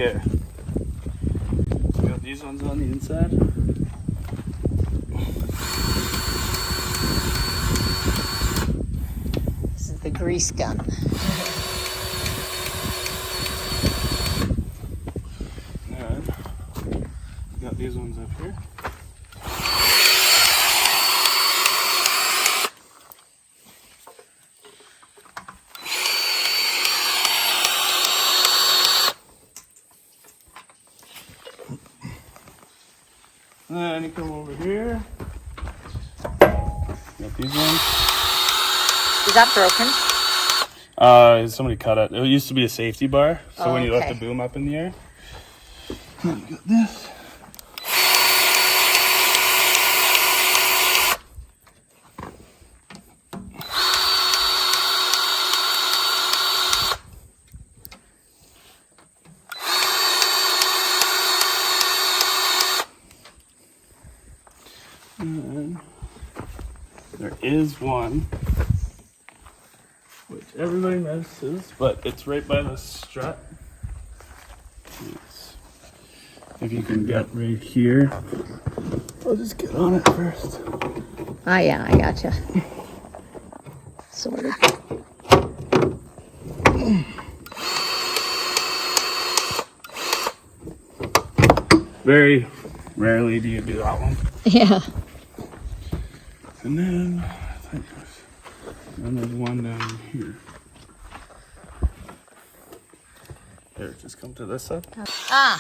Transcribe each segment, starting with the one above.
Okay. We got these ones on the inside. This is the grease gun. And we got these ones up here. And then you come over here. Got these ones. Is that broken? Somebody cut it. It used to be a safety bar, so when you let the okay. boom up in the air. Then you got this. And there is one, which everybody misses, but it's right by the strut. Yes. If you can get right here, I'll just get on it first. Ah, yeah, I gotcha. Sorted. Very rarely do you do that one. Yeah. And then there's one down here. There, just come to this side. Ah.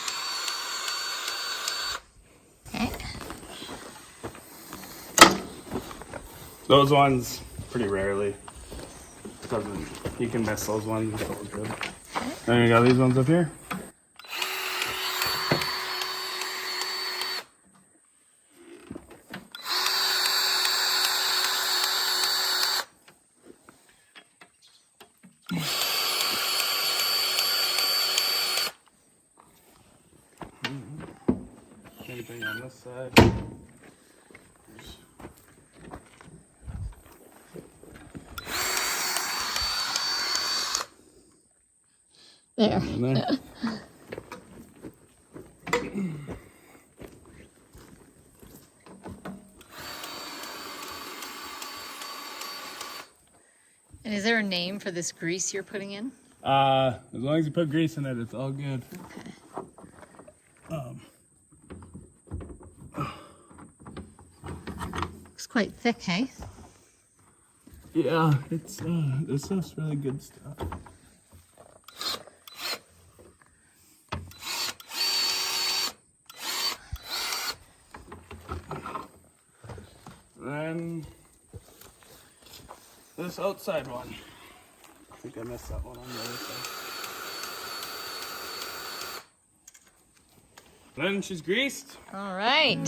Okay. Those ones pretty rarely. You can miss those ones. It's all good. Then you got these ones up here. Same thing on this side. There. And there. And is there a name for this grease you're putting in? As long as you put grease in it, it's all good. Okay. Looks quite thick, hey? Yeah, it's this stuff's really good stuff. Then this outside one. I think I missed that one on the other side. Then she's greased. All right.